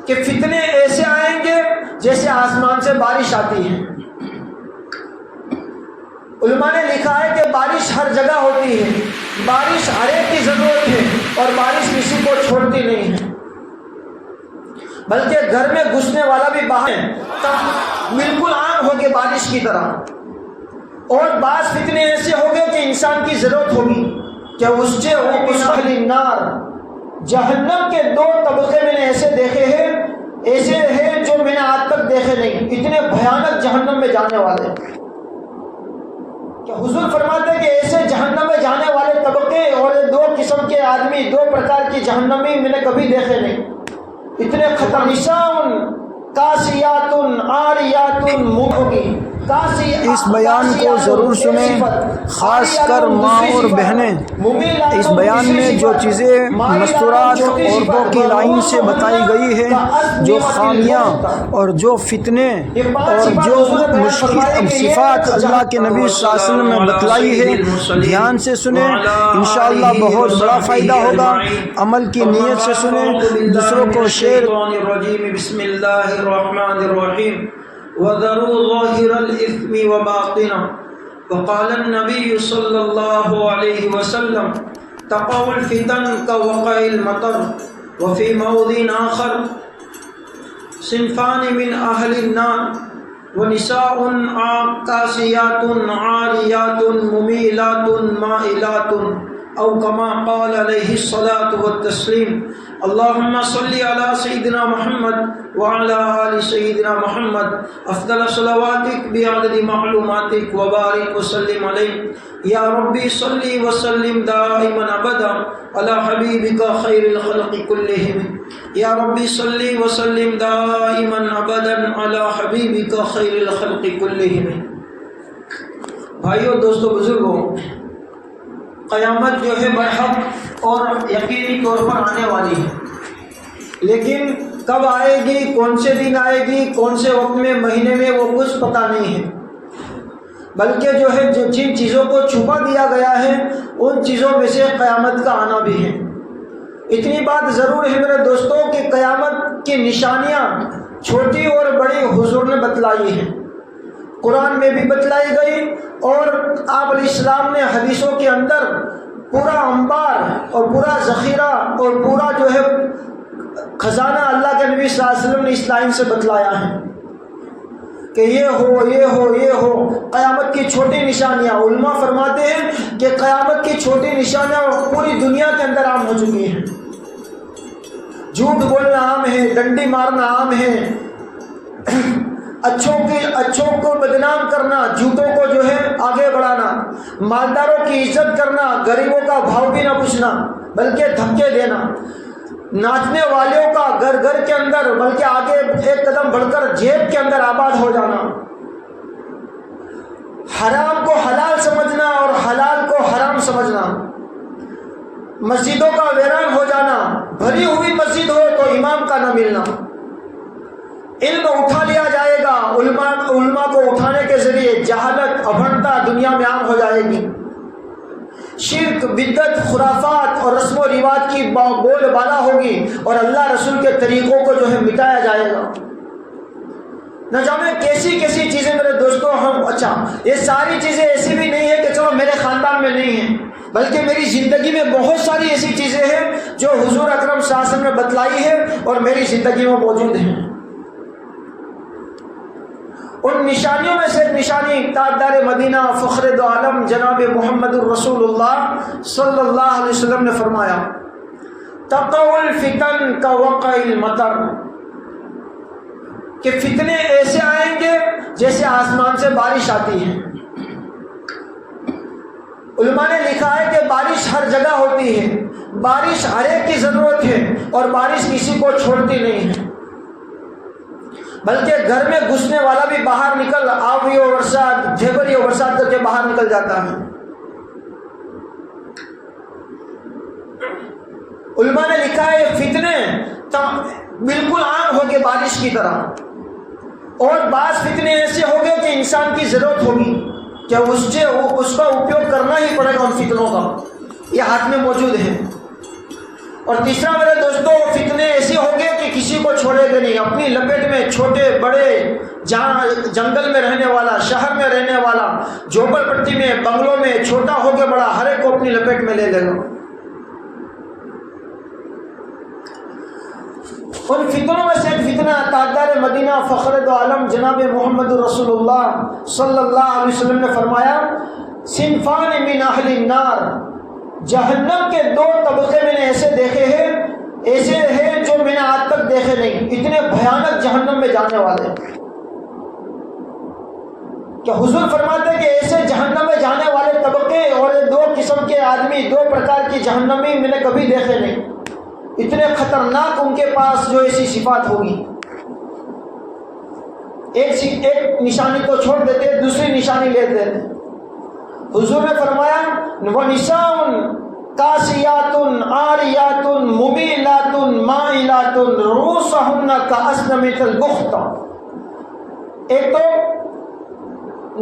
کہ فتنے ایسے آئیں گے جیسے آسمان سے بارش آتی ہے۔ علماء نے لکھا ہے کہ بارش ہر جگہ ہوتی ہے، بارش ہر ایک کی ضرورت ہے، اور بارش کسی کو چھوڑتی نہیں ہے، بلکہ گھر میں گھسنے والا بھی باہر ہے، بالکل عام ہو کے بارش کی طرح۔ اور بعض فتنے ایسے ہو گئے کہ انسان کی ضرورت ہوگی کہ اس اہل النار، جہنم کے دو طبقے میں نے ایسے دیکھے ہیں، ایسے ہیں جو میں نے آج تک دیکھے نہیں، اتنے بھیانک جہنم میں جانے والے کہ حضور فرماتے ہیں کہ ایسے جہنم میں جانے والے طبقے اور دو قسم کے آدمی، دو پرکار کی جہنمی میں نے کبھی دیکھے نہیں، اتنے خطرناک کاسیات عاریات ہوگی۔ اس بیان کو ضرور سنیں، خاص کر ماں اور بہنیں۔ اس بیان میں جو چیزیں مستورات عورتوں کی لائن سے بتائی گئی ہیں، جو خامیاں اور جو فتنے اور جو صفات اللہ کے نبی صلی اللہ علیہ وسلم نے بتلائی ہے، دھیان سے سنیں، انشاءاللہ بہت بڑا فائدہ ہوگا۔ عمل کی نیت سے سنیں، دوسروں کو شیئر۔ بسم اللہ الرحمن الرحیم وَذَرُوا ظَاهِرَ الْإِثْمِ وَبَاطِنَهُ وقال النبي صلى الله عليه وسلم تقع الفتن كوقع المطر وفي موضع آخر صنفان من أهل النار ونساء كاسيات عاريات مميلات مائلات أو كما قال عليه الصلاة والتسليم اللهم صل على سيدنا محمد وعلى آل سيدنا محمد أفضل صلواتك بعدد معلوماتك وبارك وسلم عليه يا ربي صل وسلم دائما أبدا على حبيبك خير الخلق كلهم يا ربي صل وسلم دائما أبدا على حبيبك خير الخلق كلهم۔ بھائیو، دوستو، بزرگوں، قیامت جو ہے برحق اور یقینی طور پر آنے والی ہے، لیکن کب آئے گی، کون سے دن آئے گی، کون سے وقت میں، مہینے میں، وہ کچھ پتہ نہیں ہے، بلکہ جو ہے جن چیزوں کو چھپا دیا گیا ہے ان چیزوں میں سے قیامت کا آنا بھی ہے۔ اتنی بات ضرور ہے میرے دوستوں کہ قیامت کی نشانیاں چھوٹی اور بڑی حضور نے بتلائی ہیں، قرآن میں بھی بتلائی گئی، اور آپ علیہ السلام نے حدیثوں کے اندر پورا انبار اور پورا ذخیرہ اور پورا جو ہے خزانہ اللہ کے نبی صلی اللہ علیہ وسلم نے اس لائن سے بتلایا ہے کہ یہ ہو، یہ ہو، یہ ہو۔ قیامت کی چھوٹی نشانیاں، علماء فرماتے ہیں کہ قیامت کی چھوٹی نشانیاں پوری دنیا کے اندر عام ہو چکی ہیں۔ جھوٹ بولنا عام ہے، ڈنڈی مارنا عام ہے، اچھوں کو بدنام کرنا، جھوٹوں کو جو ہے آگے بڑھانا، مالداروں کی عزت کرنا، غریبوں کا بھاؤ بھی نہ پوچھنا بلکہ دھکے دینا، ناچنے والوں کا گھر گھر کے اندر بلکہ آگے ایک قدم بڑھ کر جیب کے اندر آباد ہو جانا، حرام کو حلال سمجھنا اور حلال کو حرام سمجھنا، مسجدوں کا ویران ہو جانا، بھری ہوئی مسجد ہو تو امام کا نہ ملنا، علم اٹھا لیا جائے گا، علماء کو اٹھانے کے ذریعے جہالت، ابھنتا دنیا میں عام ہو جائے گی، شرک، بدعت، خرافات اور رسم و رواج کی بول بالا ہوگی، اور اللہ رسول کے طریقوں کو جو ہے مٹایا جائے گا۔ نہ جانے کیسی کیسی چیزیں میرے دوستوں، اچھا یہ ساری چیزیں ایسی بھی نہیں ہے کہ چلو میرے خاندان میں نہیں ہیں، بلکہ میری زندگی میں بہت ساری ایسی چیزیں ہیں جو حضور اکرم صلی اللہ علیہ وسلم نے بتلائی ہے اور میری زندگی میں موجود ہیں۔ ان نشانیوں میں سے نشانی تاجدار مدینہ فخر دو عالم جناب محمد الرسول اللہ صلی اللہ علیہ وسلم نے فرمایا تقع الفتن كوقع المطر، کہ فتنے ایسے آئیں گے جیسے آسمان سے بارش آتی ہے۔ علماء نے لکھا ہے کہ بارش ہر جگہ ہوتی ہے، بارش ہر ایک کی ضرورت ہے، اور بارش کسی کو چھوڑتی نہیں ہے، بلکہ گھر میں گھسنے والا بھی باہر نکل آوی اور برسات، جھیبری اور برسات کر کے باہر نکل جاتا ہے۔ علماء نے لکھا ہے یہ فتنے بالکل عام ہو گئے بارش کی طرح، اور بعض فتنے ایسے ہو گئے کہ انسان کی ضرورت ہوگی کہ اس کا اپیوگ کرنا ہی پڑے گا ان فتنوں کا، یہ ہاتھ میں موجود ہے۔ اور تیسرا میرے دوستوں فتنے ایسے ہوں گے کہ کسی کو چھوڑے گے نہیں، اپنی لپیٹ میں چھوٹے بڑے، جہاں جنگل میں رہنے والا، شہر میں رہنے والا، جھوپڑ پٹی میں، بنگلوں میں، چھوٹا ہو کے بڑا، ہر ایک کو اپنی لپیٹ میں لے لے گا۔ ان فتنوں میں سے ایک فتنہ تاجدار مدینہ فخر دو عالم جناب محمد رسول اللہ صلی اللہ علیہ وسلم نے فرمایا، صنفان من اہل النار، جہنم کے دو طبقے میں نے ایسے دیکھے ہیں، ایسے ہیں جو میں نے آج تک دیکھے نہیں، اتنے بھیانک جہنم میں جانے والے۔ کہ حضور فرماتے ہیں کہ ایسے جہنم میں جانے والے طبقے اور دو قسم کے آدمی، دو پرکار کی جہنمی میں نے کبھی دیکھے نہیں، اتنے خطرناک ان کے پاس جو ایسی صفات ہوگی۔ ایک نشانی تو چھوڑ دیتے، دوسری نشانی لیتے ہیں۔ حضور نے فرمایا، وَنِسَاءٌ کاسیات عاریات ممیلات مائلات رؤوسہن کأسنمۃ البخت۔ ایک تو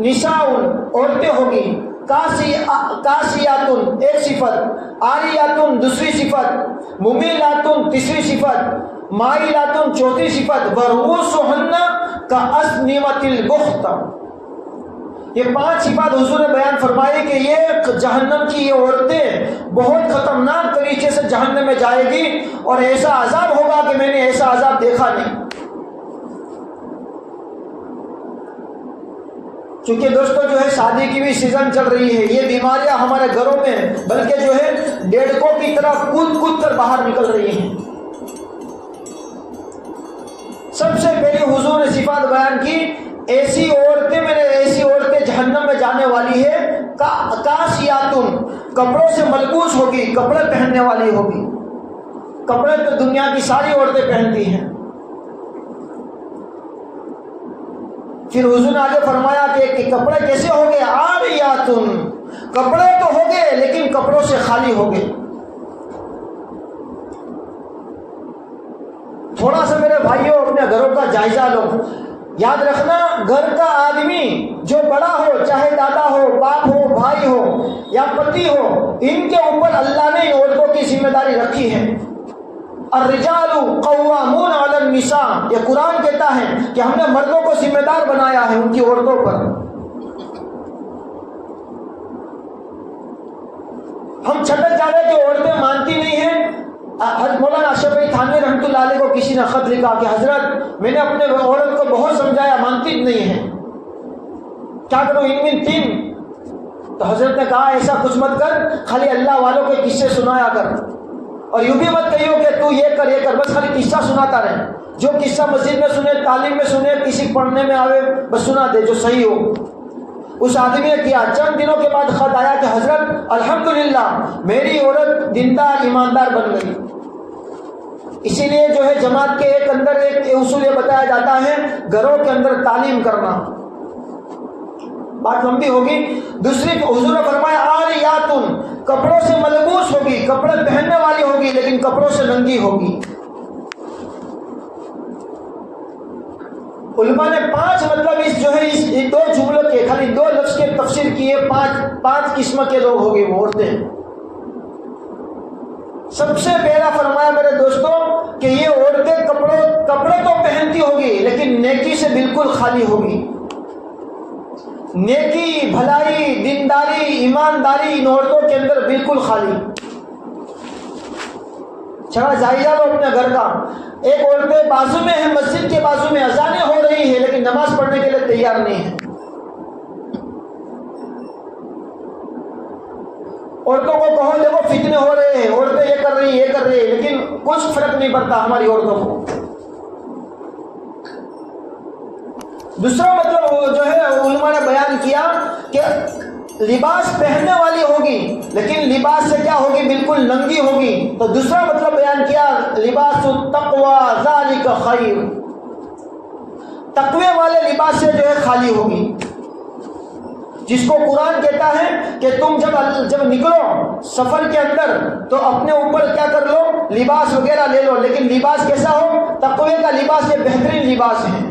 نساء عورتیں ہوگی، کاسیات ایک صفت، عاریات دوسری صفت، ممیلات تیسری صفت، مائلات چوتھی صفت، ورؤوسہن کأسنمۃ البخت۔ یہ 5 صفات حضور نے بیان فرمائی کہ یہ جہنم کی یہ عورتیں بہت خطرناک طریقے سے جہنم میں جائے گی، اور ایسا عذاب ہوگا کہ میں نے ایسا عذاب دیکھا نہیں۔ چونکہ دوستو جو ہے شادی کی بھی سیزن چل رہی ہے، یہ بیماریاں ہمارے گھروں میں بلکہ جو ہے ڈیڑکوں کی طرح کود کود کر باہر نکل رہی ہیں۔ سب سے پہلے حضور نے صفات بیان کی، ایسی عورتیں جہنم میں جانے والی ہے، کاسیاتن، کپڑوں سے ملبوس ہوگی، کپڑے پہننے والی ہوگی۔ کپڑے تو دنیا کی ساری عورتیں پہنتی ہیں۔ پھر حضور نے آگے فرمایا کہ کپڑے کیسے ہوں گے، عاریاتن، کپڑے تو ہوں گے لیکن کپڑوں سے خالی ہوں گے۔ تھوڑا سا میرے بھائیوں اپنے گھروں کا جائزہ لو، یاد رکھنا گھر کا آدمی جو بڑا ہو، چاہے دادا ہو، باپ ہو، بھائی ہو یا پتی ہو، ان کے اوپر اللہ نے عورتوں کی ذمہ داری رکھی ہے۔ الرجال قوامون علی النساء، یہ قرآن کہتا ہے کہ ہم نے مردوں کو ذمہ دار بنایا ہے ان کی عورتوں پر۔ ہم چھٹک جانے کہ عورتیں مانتی نہیں ہیں۔ حضرت مولانا اشرف علی تھانوی رحمۃ اللہ علیہ کو کسی نے خط لکھا کہ حضرت میں نے اپنے عورت کو بہت سمجھایا، مانتی نہیں ہے، کیا کروں، ان میں 3۔ تو حضرت نے کہا ایسا کچھ مت کر، خالی اللہ والوں کے قصے سنایا کر، اور یوں بھی مت کہیو کہ تو یہ کر، بس خالی قصہ سناتا رہے، جو قصہ مسجد میں سنے، تعلیم میں سنے، کسی پڑھنے میں آوے، بس سنا دے جو صحیح ہو۔ اس آدمی نے کیا، چند دنوں کے بعد خط آیا کہ حضرت الحمدللہ میری عورت دیندار ایماندار بن گئی۔ اسی لیے جو ہے جماعت کے اندر ایک اصول یہ بتایا جاتا ہے، گھروں کے اندر تعلیم کرنا۔ بات لمبی ہوگی۔ دوسری حضور نے فرمایا عاریاتن، کپڑوں سے ملبوس ہوگی، کپڑے پہننے والی ہوگی لیکن کپڑوں سے ننگی ہوگی۔ علماء نے 5 مطلب اس 2 جملوں کے، خالی 2 لفظ کے تفسیر کیے، 5 قسم کے لوگ ہوں گے وہ عورتیں۔ سب سے پہلا فرمایا میرے دوستوں کہ یہ عورتیں کپڑے تو پہنتی ہوگی لیکن نیکی سے بالکل خالی ہوگی۔ نیکی، بھلائی، دینداری، ایمانداری ان عورتوں کے اندر بالکل خالی۔ چلا جائزہ لو اپنے گھر کا۔ ایک عورتیں بازو میں ہیں، مسجد کے بازو میں اذانیں ہو رہی ہیں لیکن نماز پڑھنے کے لیے تیار نہیں ہے۔ عورتوں کو کہو دیکھو فتنے ہو رہے ہیں، عورتیں یہ کر رہی ہیں لیکن کچھ فرق نہیں پڑتا ہماری عورتوں کو۔ دوسرا مطلب جو ہے علماء نے بیان کیا کہ لباس پہننے والی ہوگی لیکن لباس سے کیا ہوگی، بالکل ننگی ہوگی۔ تو دوسرا مطلب بیان کیا، لباس التقوی ذالک خیر، تقوی والے لباس سے جو ہے خالی ہوگی، جس کو قرآن کہتا ہے کہ تم جب نکلو سفر کے اندر تو اپنے اوپر کیا کر لو، لباس وغیرہ لے لو، لیکن لباس کیسا ہو، تقوی کا لباس، یہ بہترین لباس ہے۔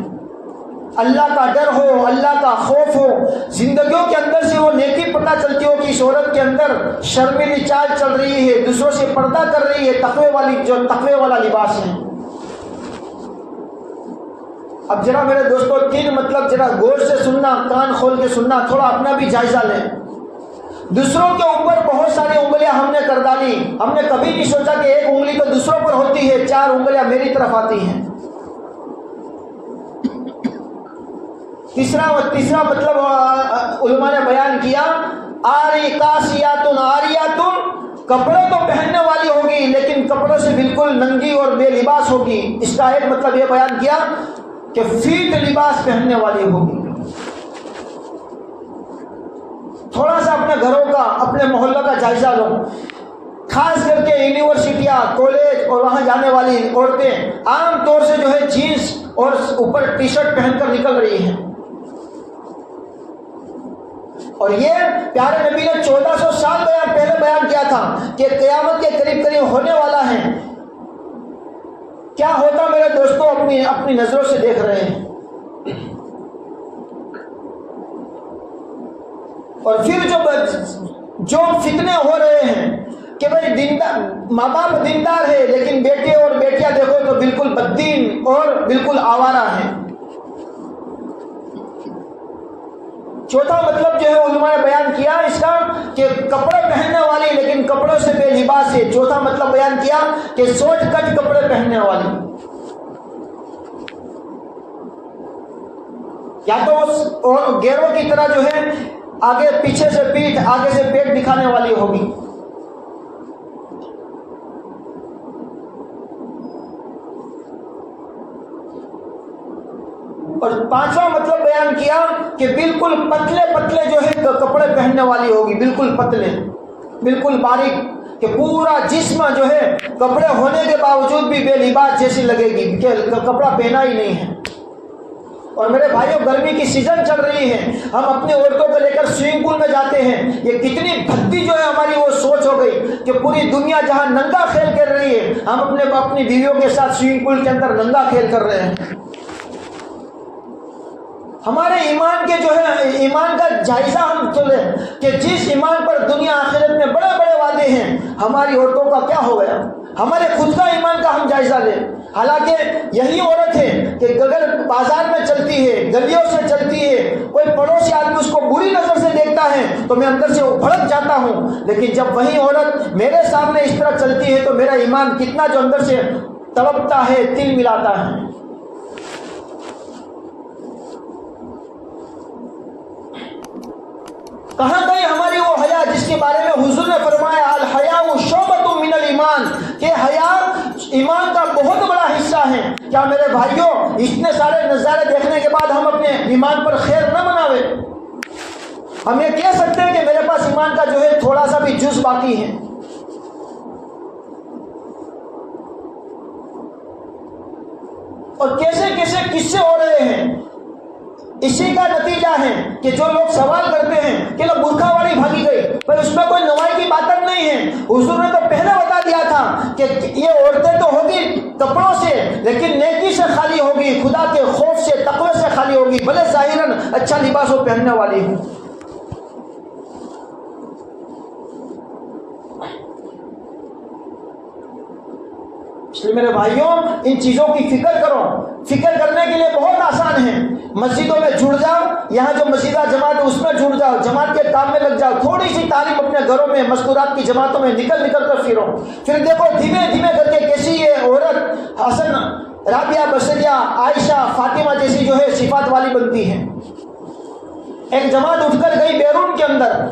اللہ کا ڈر ہو، اللہ کا خوف ہو، زندگیوں کے اندر سے وہ نیکی پتہ چلتی ہو کہ اس عورت کے اندر شرمیلی چال چل رہی ہے، دوسروں سے پردہ کر رہی ہے، تقوی والا لباس ہے۔ اب ذرا میرے دوستوں تین مطلب ذرا غور سے سننا، کان کھول کے سننا، تھوڑا اپنا بھی جائزہ لیں۔ دوسروں کے اوپر بہت ساری انگلیاں ہم نے کر ڈالی، ہم نے کبھی نہیں سوچا کہ ایک انگلی تو دوسروں پر ہوتی ہے، چار انگلیاں میری طرف آتی ہیں۔ تیسرا مطلب علماء نے بیان کیا، آری کاسیاتن آریاتن، کپڑے تو پہننے والی ہوگی لیکن کپڑوں سے بالکل ننگی اور بے لباس ہوگی۔ اس کا ایک مطلب یہ بیان کیا کہ فیٹ لباس پہننے والی ہوگی۔ تھوڑا سا اپنے گھروں کا، اپنے محلہ کا جائزہ لو، خاص کر کے یونیورسٹیاں، کالج اور وہاں جانے والی عورتیں عام طور سے جو ہے جینس اور اوپر ٹی شرٹ پہن کر نکل رہی ہیں، اور یہ پیارے نبی نے 1400 سال پہلے بیان کیا تھا کہ قیامت کے قریب قریب ہونے والا ہے۔ کیا ہوتا میرے دوستوں اپنی نظروں سے دیکھ رہے ہیں۔ اور پھر جو فتنے ہو رہے ہیں کہ بھائی ماں باپ دیندار ہے لیکن بیٹے اور بیٹیاں دیکھو تو بالکل بددین اور بالکل آوارہ ہیں۔ چوتھا مطلب جو ہے علماء نے بیان کیا اس کا کہ کپڑے پہننے والی لیکن کپڑوں سے بے لباس ہے۔ چوتھا مطلب بیان کیا کہ سوچ کٹ کپڑے پہننے والی، یا تو گیروں کی طرح جو ہے آگے پیچھے سے پیٹھ، آگے سے پیٹ دکھانے والی ہوگی۔ اور پانچواں مطلب بیان کیا کہ بالکل پتلے جو ہے کپڑے پہننے والی ہوگی، بالکل پتلے، بالکل باریک، کہ پورا جسم جو ہے کپڑے ہونے کے باوجود بھی بے لباس جیسی لگے گی کہ کپڑا پہنا ہی نہیں ہے۔ اور میرے بھائیوں گرمی کی سیزن چل رہی ہے، ہم اپنی عورتوں کو لے کر سوئمنگ پول میں جاتے ہیں، یہ کتنی بھدی جو ہے ہماری وہ سوچ ہو گئی کہ پوری دنیا جہاں ننگا کھیل کر رہی ہے ہم اپنی بیویوں کے ساتھ سوئمنگ پول کے اندر ننگا کھیل کر رہے ہیں۔ ہمارے ایمان کے جو ہے ایمان کا جائزہ ہم لیں کہ جس ایمان پر دنیا آخرت میں بڑے بڑے وعدے ہیں ہماری عورتوں کا کیا ہو گیا، ہمارے خود کا ایمان کا ہم جائزہ لیں۔ حالانکہ یہی عورت ہے کہ اگر بازار میں چلتی ہے، گلیوں سے چلتی ہے، کوئی پڑوسی آدمی اس کو بری نظر سے دیکھتا ہے تو میں اندر سے بھڑک جاتا ہوں، لیکن جب وہی عورت میرے سامنے اس طرح چلتی ہے تو میرا ایمان کتنا جو اندر سے تڑپتا ہے، تل ملاتا ہے۔ کہاں گئی ہماری وہ حیا جس کے بارے میں حضور نے فرمایا الحیاء شعبۃ من الایمان، کہ حیا ایمان کا بہت بڑا حصہ ہے۔ کیا میرے بھائیوں اتنے سارے نظارے دیکھنے کے بعد ہم اپنے ایمان پر خیر نہ مناوے؟ ہم یہ کہہ سکتے ہیں کہ میرے پاس ایمان کا جو ہے تھوڑا سا بھی جز باقی ہے۔ اور کیسے قصے ہو رہے ہیں، اسی کا نتیجہ ہے کہ جو لوگ سوال کرتے ہیں کہ لوگ برقع والی بھاگی گئی، پر اس میں کوئی نوائی کی بات نہیں ہے۔ حضور نے تو پہلے بتا دیا تھا کہ یہ عورتیں تو ہوگی کپڑوں سے لیکن نیکی سے خالی ہوگی، خدا کے خوف سے، تقوی سے خالی ہوگی، بھلے ظاہراً اچھا لباس وہ پہننے والی ہوں۔ اس لیے میرے بھائیوں ان چیزوں کی فکر کرو۔ فکر کرنے کے لیے بہت آسان ہے، مسجدوں میں جڑ جاؤ، یہاں جو مسجدہ جماعت ہے اس میں جڑ جاؤ، جماعت کے کام میں لگ جاؤ، تھوڑی سی تعلیم اپنے گھروں میں مستورات کی جماعتوں میں نکل کر پھرو، پھر دیکھو دھیمے کر کے کیسی یہ عورت حسن، رابعہ، بصریہ، عائشہ، فاطمہ جیسی جو ہے صفات والی بنتی ہے۔ ایک جماعت اٹھ کر گئی بیرون کے اندر،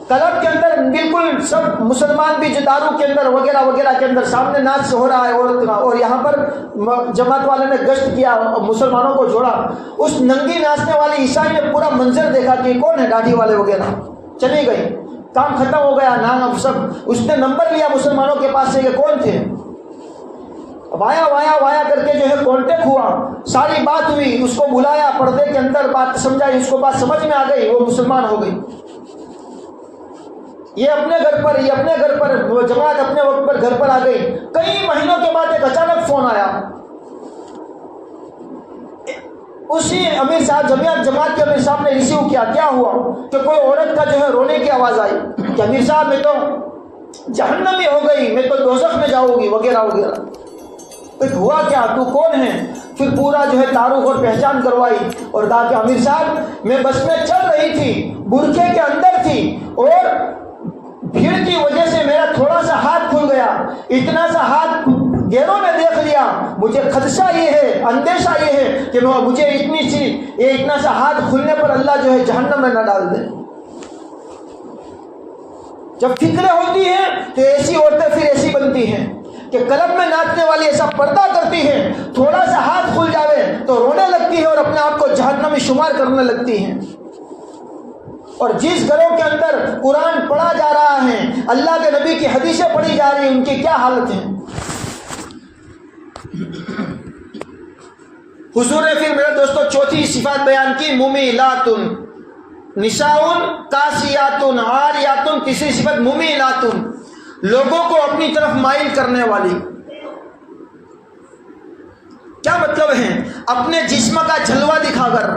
کلب کے اندر، بالکل سب مسلمان بھی جو دارو کے اندر وغیرہ کے اندر سامنے ناچ ہو رہا ہے عورت کا، اور یہاں پر جماعت والے نے گشت کیا، مسلمانوں کو جوڑا، اس ننگی ناچنے والی عیسائی نے پورا منظر دیکھا کہ کون ہے، داڑھی والے وغیرہ، چلی گئی، کام ختم ہو گیا، نام سب، اس نے نمبر لیا مسلمانوں کے پاس سے کہ کون تھے، وایا کر کے جو ہے کانٹیکٹ ہوا، ساری بات ہوئی، اس کو بلایا، پردے کے اندر بات سمجھائی، اس کو بات سمجھ میں آ گئی، وہ مسلمان ہو گئی۔ یہ اپنے گھر پر جماعت اپنے وقت پر گھر پر آ گئی۔ کئی مہینوں کے بعد ایک اچانک فون آیا، اسی امیر صاحب جماعت کے امیر صاحب نے ریسیو کیا. کیا ہوا کہ کوئی عورت کا جو ہے رونے کی آواز آئی کہ امیر صاحب میں تو جہنمی ہو گئی, میں تو دوزخ میں جاؤں گی وغیرہ وغیرہ. ہوا کیا, تو کون ہے؟ پھر پورا جو ہے تعارف اور پہچان کروائی اور کہا کہ امیر صاحب میں بس میں چل رہی تھی, برقعے کے اندر تھی اور بھیڑ کی وجہ سے میرا تھوڑا سا ہاتھ کھل گیا, اتنا سا ہاتھ گیروں نے دیکھ لیا, مجھے خدشہ یہ ہے, اندیشہ یہ ہے کہ مجھے اتنا سا ہاتھ کھلنے پر اللہ جو ہے جہنم میں نہ ڈال دے. جب فکریں ہوتی ہیں تو ایسی عورتیں پھر ایسی بنتی ہیں کہ کلب میں ناچنے والی ایسا پردہ کرتی ہے, تھوڑا سا ہاتھ کھل جاوے تو رونے لگتی ہے اور اپنے آپ کو جہنمی شمار کرنے لگتی ہیں. اور جس گھروں کے اندر قرآن پڑھا جا رہا ہے, اللہ کے نبی کی حدیثیں پڑھی جا رہی ہیں, ان کی کیا حالت ہے. حضور نے پھر میرے دوستوں چوتھی صفات بیان کی, ممیلاتن, نساؤن کاسیاتن عاریاتن. تیسری صفت ممیلاتن, لوگوں کو اپنی طرف مائل کرنے والی. کیا مطلب ہے؟ اپنے جسم کا جلوہ دکھا کر,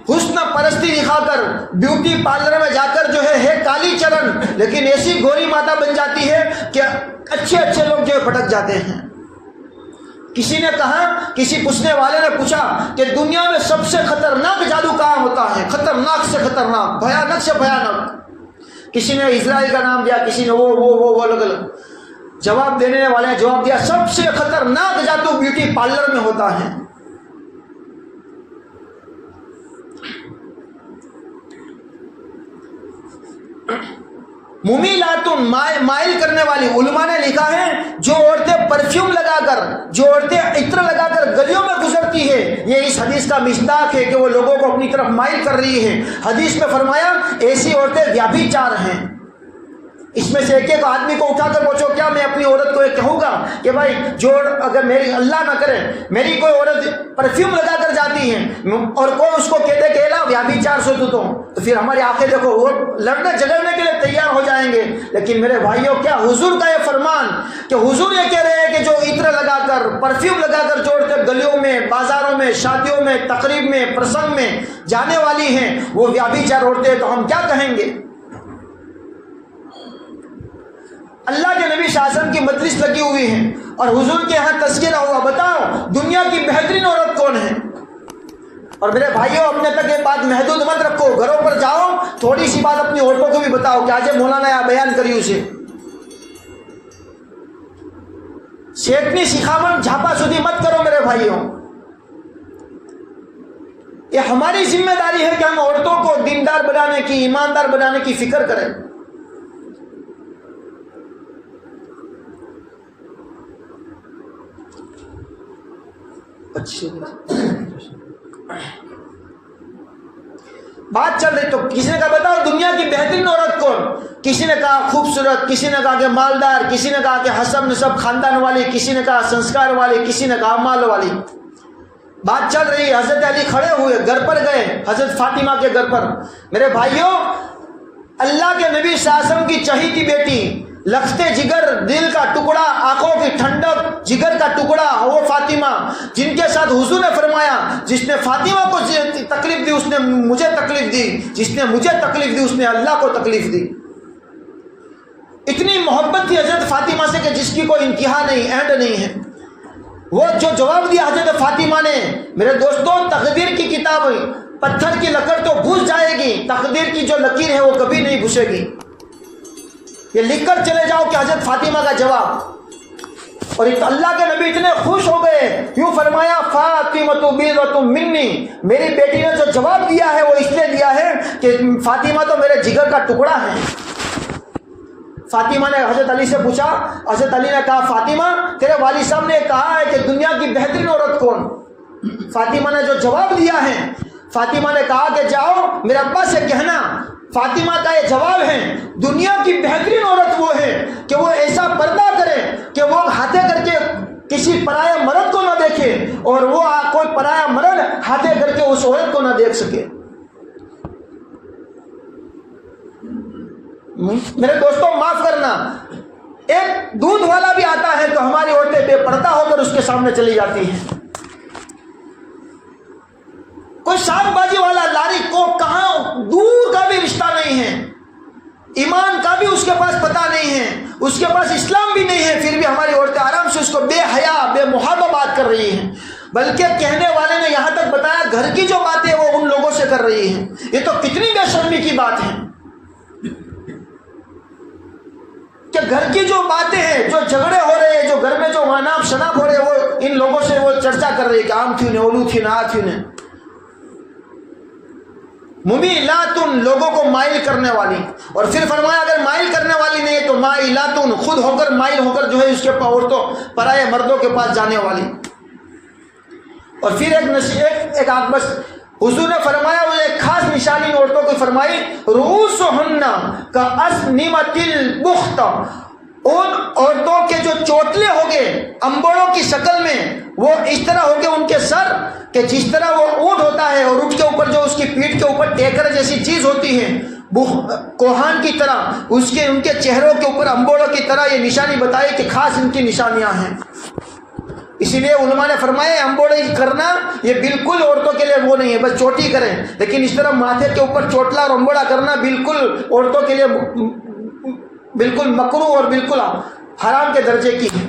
حسن پرستی دکھا کر, بیوٹی پارلر میں جا کر جو ہے کالی چرن لیکن ایسی گوری ماتا بن جاتی ہے کہ اچھے لوگ جو ہے بھٹک جاتے ہیں. کسی نے کہا, کسی پوچھنے والے نے پوچھا کہ دنیا میں سب سے خطرناک جادو کہاں ہوتا ہے؟ خطرناک سے خطرناک, بھیانک سے بھیانک. کسی نے اسرائیل کا نام دیا, کسی نے وہ الگ الگ جواب دینے والے نے جواب دیا, سب سے خطرناک جادو بیوٹی پارلر میں ہوتا ہے. ممیلاتن, مائل کرنے والی. علماء نے لکھا ہے جو عورتیں پرفیوم لگا کر, جو عورتیں عطر لگا کر گلیوں میں گزرتی ہے, یہ اس حدیث کا مصداق ہے کہ وہ لوگوں کو اپنی طرف مائل کر رہی ہے. حدیث میں فرمایا ایسی عورتیں ویابھچار ہیں. اس میں سے ایک آدمی کو اٹھا کر پوچھو, کیا میں اپنی عورت کو یہ کہوں گا کہ بھائی جو اگر میری اللہ نہ کرے میری کوئی عورت پرفیوم لگا کر جاتی ہے اور کوئی اس کو کہتے کہ لا ویابھچار سے تو پھر ہماری آنکھیں دیکھو وہ لڑنے جھگڑنے کے لیے تیار ہو جائیں گے. لیکن میرے بھائیوں, کیا حضور کا یہ فرمان کہ حضور یہ کہہ رہے ہیں کہ جو عطر لگا کر, پرفیوم لگا کر جو عورتیں گلیوں میں, بازاروں میں, شادیوں میں, تقریب میں, پرسنگ میں جانے والی ہیں وہ ویابھچار عورتیں, تو ہم کیا کہیں گے؟ اللہ کے نبی صلی اللہ علیہ وسلم کی مجلس لگی ہوئی ہے اور حضور کے ہاں تذکرہ ہوا, بتاؤ دنیا کی بہترین عورت کون ہے؟ اور میرے بھائیوں, اپنے تک یہ بات محدود مت رکھو, گھروں پر جاؤ, تھوڑی سی بات اپنی عورتوں کو بھی بتاؤ کہ آج مولانا یہ بیان کری اسے. شیطنی سکھاون جھاپا سودی مت کرو میرے بھائیوں. یہ ہماری ذمہ داری ہے کہ ہم عورتوں کو دیندار بنانے کی, ایماندار بنانے کی فکر کریں. اچھی بات چل رہی تو کسی نے کہا بتاؤ دنیا کی بہترین عورت کون؟ کسی نے کہا خوبصورت, کسی نے کہا کہ مالدار, کسی نے کہا کہ حسب نسب خاندان والی, کسی نے کہا سنسکار والی, کسی نے کہا مال والی. بات چل رہی ہے, حضرت علی کھڑے ہوئے, گھر پر گئے, حضرت فاطمہ کے گھر پر. میرے بھائیوں, اللہ کے نبی صلی اللہ علیہ وسلم کی چہیتی بیٹی, لختے جگر, دل کا ٹکڑا, آنکھوں کی ٹھنڈک, جگر کا ٹکڑا, وہ فاطمہ جن کے ساتھ حضور نے فرمایا جس نے فاطمہ کو تکلیف دی اس نے مجھے تکلیف دی, جس نے مجھے تکلیف دی اس نے اللہ کو تکلیف دی. اتنی محبت تھی حضرت فاطمہ سے کہ جس کی کوئی انتہا نہیں, اینڈ نہیں ہے. وہ جو جواب دیا حضرت فاطمہ نے, میرے دوستوں, تقدیر کی کتاب, پتھر کی لکڑ تو گھس جائے گی, تقدیر کی جو لکیر ہے وہ کبھی نہیں گھسے گی. یہ لکھ کر چلے جاؤ کہ حضرت فاطمہ کا جواب. اور اللہ کے نبی اتنے خوش ہو گئے, یوں فرمایا فاطمہ بیضۃ منی, میری بیٹی نے جو جواب دیا ہے وہ اس لیے دیا ہے کہ فاطمہ تو میرے جگر کا ٹکڑا ہے. فاطمہ نے حضرت علی سے پوچھا, حضرت علی نے کہا فاطمہ تیرے والد صاحب نے کہا ہے کہ دنیا کی بہترین عورت کون؟ فاطمہ نے جو جواب دیا ہے, فاطمہ نے کہا کہ جاؤ میرے ابا سے کہنا, فاطمہ کا یہ جواب ہے دنیا کی بہترین عورت وہ ہے کہ وہ ایسا پردہ کرے کہ وہ ہاتھے کر کے کسی پرایا مرد کو نہ دیکھے اور وہ کوئی پرایا مرد ہاتھے کر کے اس عورت کو نہ دیکھ سکے. میرے دوستوں معاف کرنا, ایک دودھ والا بھی آتا ہے تو ہماری عورتیں بے پردہ ہو کر اس کے سامنے چلی جاتی ہیں. کوئی ساگ بازی والا لاری کو کہاں دور کا بھی رشتہ نہیں ہے، ایمان کا بھی اس کے پاس پتہ نہیں ہے، اس کے پاس اسلام بھی نہیں ہے، پھر بھی ہماری عورتیں آرام سے اس کو بے حیا بے محابہ بات کر رہی ہیں۔ بلکہ کہنے والے نے یہاں تک بتایا گھر کی جو باتیں وہ ان لوگوں سے کر رہی ہیں۔ یہ تو کتنی بے شرمی کی بات ہے کہ گھر کی جو باتیں ہیں، جو جھگڑے ہو رہے ہیں، جو گھر میں جو واناب شناب ہو رہے ہیں، وہ ان لوگوں سے وہ چرچا کر رہی ہے کہ آم تھی انہیں، اولو تھی نہ تھی انہیں۔ ممیلاتن، لوگوں کو مائل کرنے والی، اور پھر فرمایا اگر مائل کرنے والی نہیں ہے تو مائلاتن، خود ہو کر مائل ہو کر جو ہے اس کے عورتوں پرائے مردوں کے پاس جانے والی۔ اور پھر ایک بس حضور نے فرمایا، وہ ایک خاص نشانی عورتوں کو فرمائی، رؤوسہن کاسنمۃ البخت، ان عورتوں کے جو چوٹلے ہو گئے انبڑوں کی شکل میں، وہ اس طرح ہو گئے ان کے سر کہ جس طرح وہ اونٹ ہوتا ہے اور اونٹ کے اوپر جو اس کی پیٹھ کے اوپر ٹیکر جیسی چیز ہوتی ہے کوہان کی طرح، ان کے چہروں کے اوپر انبوڑوں کی طرح یہ نشانی بتائی کہ خاص ان کی نشانیاں ہیں۔ اسی لیے علماء نے فرمایا انبوڑے کرنا یہ بالکل عورتوں کے لیے وہ نہیں ہے، بس چوٹی کریں، لیکن اس طرح ماتھے کے اوپر چوٹلا اور انبوڑا کرنا بالکل عورتوں کے لیے بالکل مکروہ اور بالکل حرام کے درجے کی ہے۔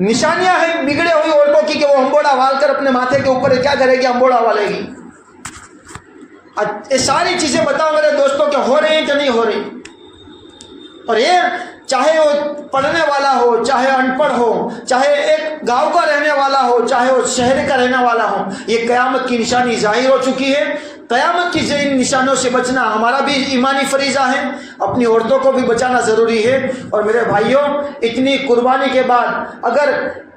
نشانیاں ہیں بگڑے ہوئی عورتوں کی کہ وہ انبوڑا وال کر اپنے ماتھے کے اوپر کیا کرے گی، انبوڑا والے گی۔ یہ ساری چیزیں بتاؤ میرے دوستوں کہ ہو رہی ہیں کہ نہیں ہو رہی۔ اور یہ چاہے وہ پڑھنے والا ہو، چاہے ان پڑھ ہو، چاہے ایک گاؤں کا رہنے والا ہو، چاہے وہ شہر کا رہنے والا ہو، یہ قیامت کی نشانی ظاہر ہو چکی ہے۔ قیامت کی ان نشانوں سے بچنا ہمارا بھی ایمانی فریضہ ہے، اپنی عورتوں کو بھی بچانا ضروری ہے۔ اور میرے بھائیوں، اتنی قربانی کے بعد، اگر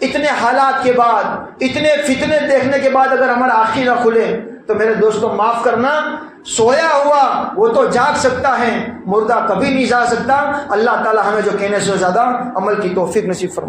اتنے حالات کے بعد، اتنے فتنے دیکھنے کے بعد اگر ہمارا آنکھیں نہ کھلے تو میرے دوستوں معاف کرنا، سویا ہوا وہ تو جاگ سکتا ہے، مردہ کبھی نہیں جا سکتا۔ اللہ تعالی ہمیں جو کہنے سے زیادہ عمل کی توفیق نصیب فرمائے۔